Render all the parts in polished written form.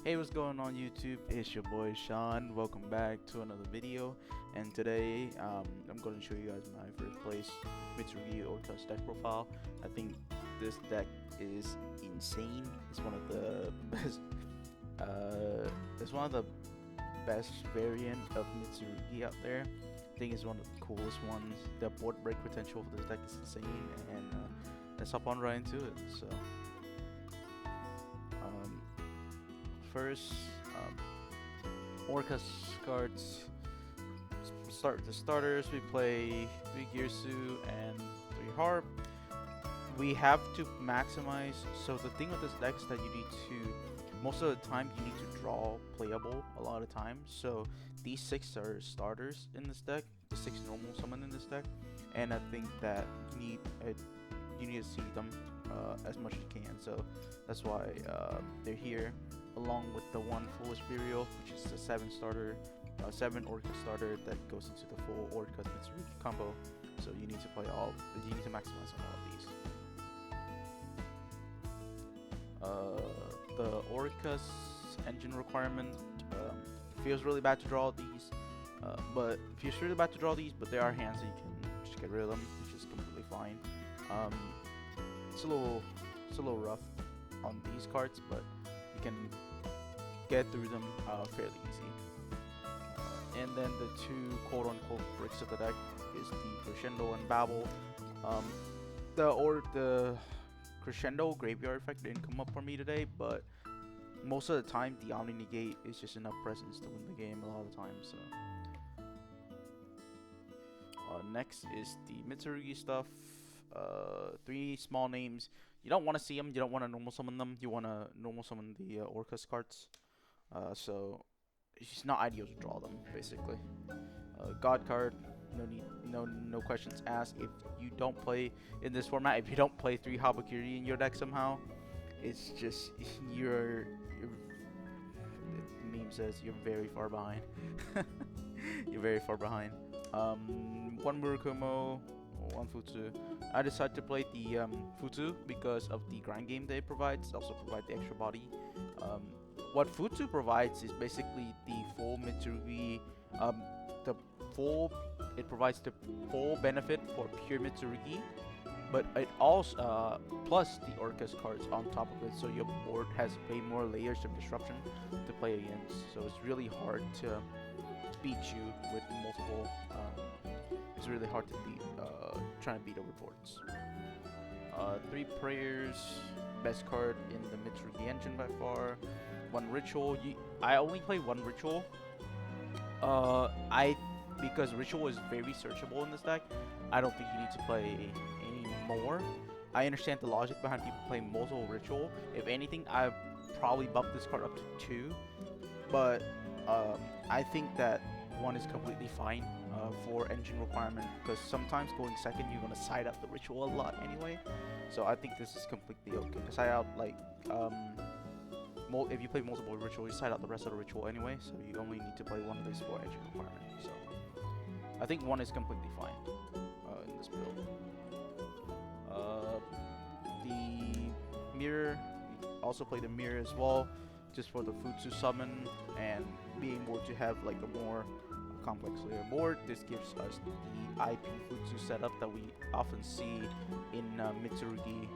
Hey, what's going on YouTube? It's your boy Sean. Welcome back to another video. And today, I'm going to show you guys my first place Mitsurugi Orcust deck profile. I think this deck is insane. It's one of the best. It's one of the best variant of Mitsurugi out there. I think it's one of the coolest ones. The board break potential for this deck is insane, and let's hop on right into it. So. First, Orcust cards. Start with the starters. We play 3 Girsu and 3 Harp. We have to maximize. So the thing with this deck is that you need to, most of the time, you need to draw playable a lot of times. So these 6 are starters in this deck. The 6 normal summon in this deck, and I think that you need to see them as much as you can. So that's why they're here, along with the 1 Foolish Burial, which is the 7 starter, 7 Orcust starter that goes into the full Orcust Mitsurugi combo. So you need to play all. You need to maximize on all of these. The Orcust engine requirement feels really bad to draw these, but it feels really bad to draw these. But there are hands that you can just get rid of them, which is completely fine. It's a little rough on these cards, but you can get through them fairly easy. And then the 2 quote-unquote bricks of the deck is the Crescendo and Babel. The Crescendo graveyard effect didn't come up for me today, but most of the time the Omni Negate is just enough presence to win the game a lot of the time. So next is the Mitsurugi stuff. 3 small names. You don't want to see them. You don't want to normal summon them. You want to normal summon the Orcust cards. So it's not ideal to draw them, basically. God card. No need. No questions asked. If you don't play in this format, if you don't play 3 Habakiri in your deck somehow, it's just you're the meme says you're very far behind. You're very far behind. 1 Murokumo, 1 Futsu. I decided to play the Futsu because of the grind game that it provides. It also provides the extra body. What Futsu provides is basically the full Mitsurugi. It provides the full benefit for pure Mitsurugi, but it also plus the Orcust cards on top of it. So your board has way more layers of disruption to play against. So it's really hard to beat you with multiple. It's really hard to beat. Trying to beat over boards. 3 prayers, best card in the Mitsurugi engine by far. 1 ritual. I only play 1 ritual. Because ritual is very searchable in this deck. I don't think you need to play any more. I understand the logic behind people playing multiple ritual. If anything, I probably bump this card up to 2. But I think that 1 is completely fine for engine requirement, because sometimes going second you're gonna side out the ritual a lot anyway. So I think this is completely okay. Side out like if you play multiple ritual, you side out the rest of the ritual anyway. So you only need to play 1 of these for engine requirement. So I think 1 is completely fine in this build. The mirror, you also play the mirror as well, just for the Futsu summon and being able to have like a more complex layer board. This gives us the IP Futsu setup that we often see in Mitsurugi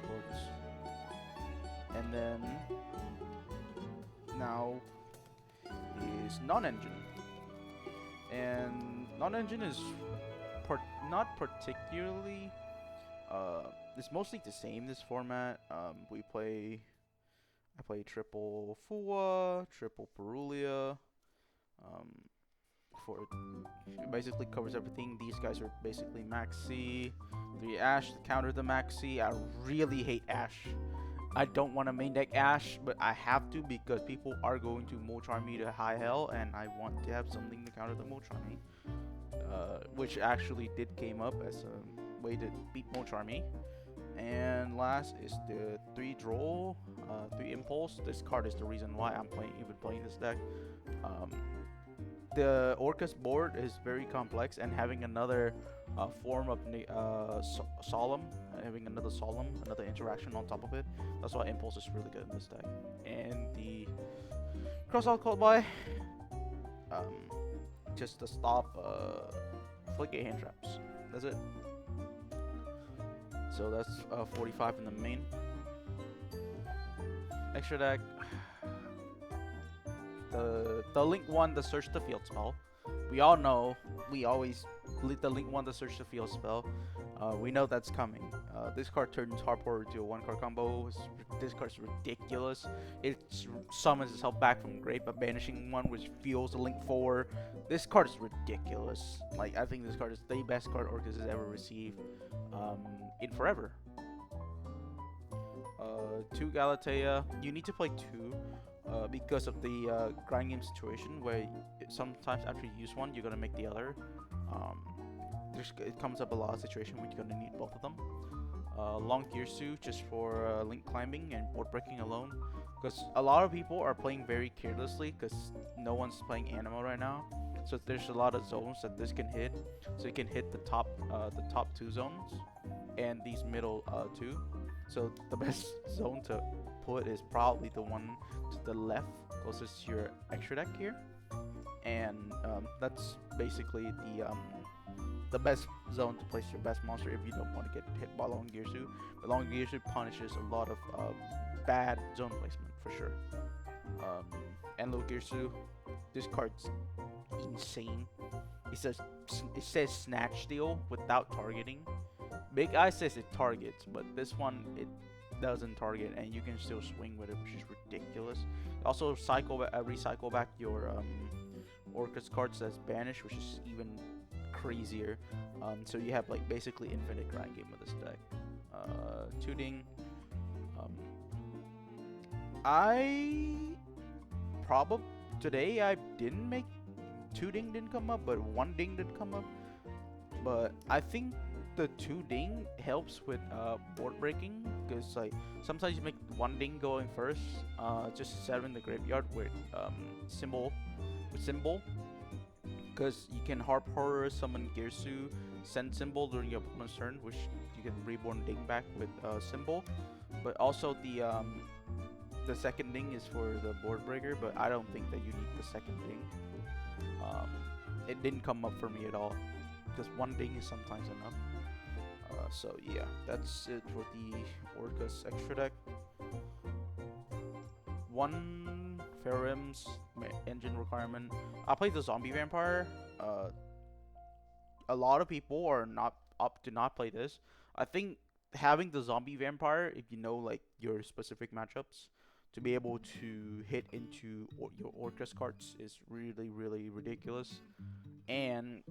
boards. And then now is non-engine, and non-engine is not particularly. It's mostly the same this format. I play triple Fuwa, triple Perulia. It basically covers everything. These guys are basically Maxi. 3 Ash to counter the Maxi. I really hate Ash. I don't want to main deck Ash, but I have to because people are going to Molcharm me to high hell, and I want to have something to counter the Molcharm me. Which actually came up as a way to beat Molcharm me. And last is the 3 Droll, 3 Impulse. This card is the reason why I'm even playing this deck. the Orcust board is very complex, and having another form of solemn, another interaction on top of it. That's why Impulse is really good in this deck. And the Crossout called by, um, just to stop Flick hand traps. That's it. So that's 45 in the main. Extra deck. The link one, the search the field spell. We all know, we always the link one, the search the field spell. We know that's coming. This card turns Harper into a 1-card combo. This card's ridiculous. It summons itself back from grave by banishing one, which fuels the link 4. This card is ridiculous. Like, I think this card is the best card Orcust has ever received in forever. 2 Galatea. You need to play 2. Because of the grind game situation, where sometimes after you use one, you're gonna make the other. It comes up a lot of situation where you're gonna need both of them. Long Girsu just for link climbing and board breaking alone, because a lot of people are playing very carelessly because no one's playing Animo right now. So there's a lot of zones that this can hit. So you can hit the top 2 zones and these middle 2. So the best zone to put is probably the one to the left, closest to your extra deck here, and that's basically the best zone to place your best monster if you don't want to get hit by Long Girsu. But Long Girsu punishes a lot of bad zone placement for sure. And Low Girsu, this card's insane. It says Snatch Steal without targeting. Big Eye says it targets, but this one it doesn't target, and you can still swing with it, which is ridiculous. Also, recycle back your Orcust cards that's banished, which is even crazier. So you have like basically infinite grind game with this deck. Tooting. Today I didn't make 2 ding didn't come up, but 1 ding did come up. But I think the 2 ding helps with board breaking, because like sometimes you make 1 ding going first, just set in the graveyard with symbol, because you can harp horror, summon Girsu, send symbol during your opponent's turn, which you can reborn ding back with symbol. But also the second ding is for the board breaker, but I don't think that you need the second ding. It didn't come up for me at all, because 1 ding is sometimes enough. So yeah, that's it for the Orcust extra deck. 1 Ferrim's engine requirement. I played the Zombie Vampire. A lot of people are not up to not play this. I think having the Zombie Vampire, if you know like your specific matchups, to be able to hit into your Orcust cards is really, really ridiculous. And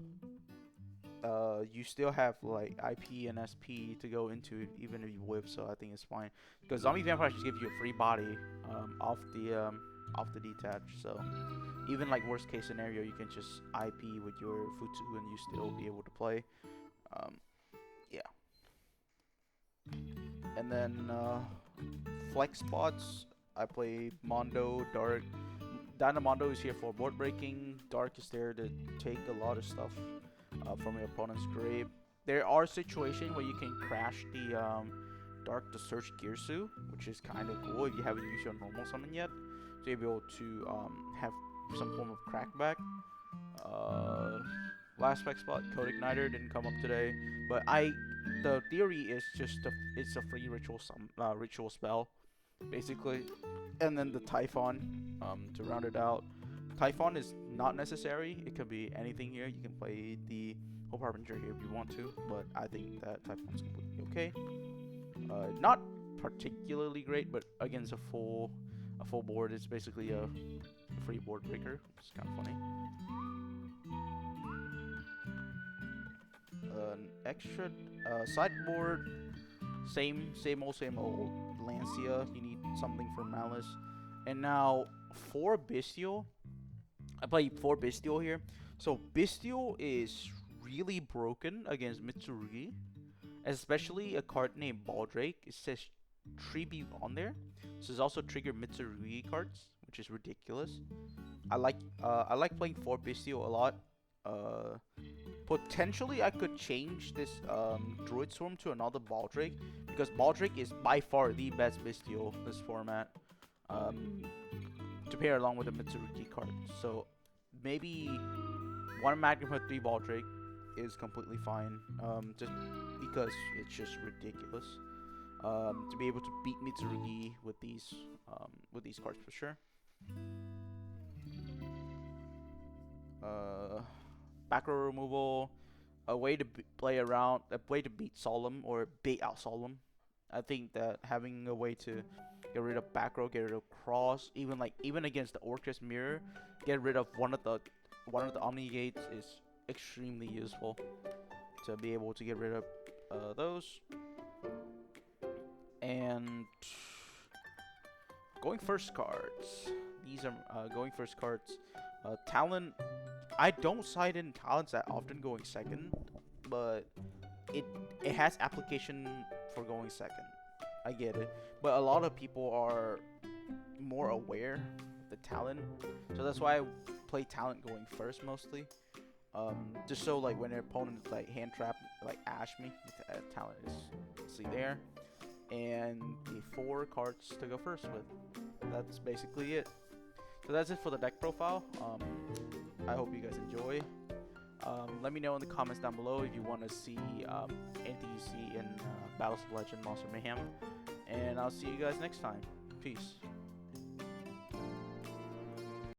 you still have like IP and SP to go into it, even if you whip, so I think it's fine. Because Zombie Vampire just gives you a free body off the detach, so even like worst case scenario, you can just IP with your Futsu and you still be able to play. Yeah. And then flex spots, I play Mondo, Dark. Dynamondo is here for board breaking. Dark is there to take a lot of stuff from your opponent's grave. There are situations where you can crash the Dark to search Girsu, which is kind of cool if you haven't used your normal summon yet. So you'll be able to have some form of crackback. Last spec spot, Code Igniter didn't come up today, but the theory is just it's a free ritual spell, basically. And then the Typhon to round it out. Typhon is not necessary. It could be anything here. You can play the Hope Harbinger here if you want to, but I think that Typhon's completely okay. Not particularly great, but against a full board, it's basically a free board breaker, which is kind of funny. An extra sideboard, same old Lancia. You need something for Malice, and now for Bestial, I play 4 Bestial here. So Bestial is really broken against Mitsurugi, especially a card named Baldrake. It says Tribute on there. So it's also trigger Mitsurugi cards, which is ridiculous. I like playing 4 Bistio a lot. Uh, Potentially I could change this Druid Swarm to another Baldric because Baldric is by far the best Bistio this format. Um, to pair along with the Mitsurugi card. So maybe one Magnum for 3 Baldric is completely fine. Just because it's just ridiculous. To be able to beat Mitsurugi with these cards for sure. Uh, Back row removal, a way to play around, a way to beat Solemn or bait out Solemn. I think that having a way to get rid of back row, get rid of cross, even against the Orcust mirror, get rid of one of the Omni gates is extremely useful to be able to get rid of those. And going first cards. These are going first cards. Talent. I don't side in talents that often going second, but it it has application for going second. I get it, but a lot of people are more aware of the talent, so that's why I play talent going first mostly. Just so like when their opponent like hand trap like ash me, the talent is see there, and the 4 cards to go first with. That's basically it. So that's it for the deck profile. I hope you guys enjoy. Let me know in the comments down below if you want to see anything you see in Battles of Legend, Monster Mayhem. And I'll see you guys next time. Peace.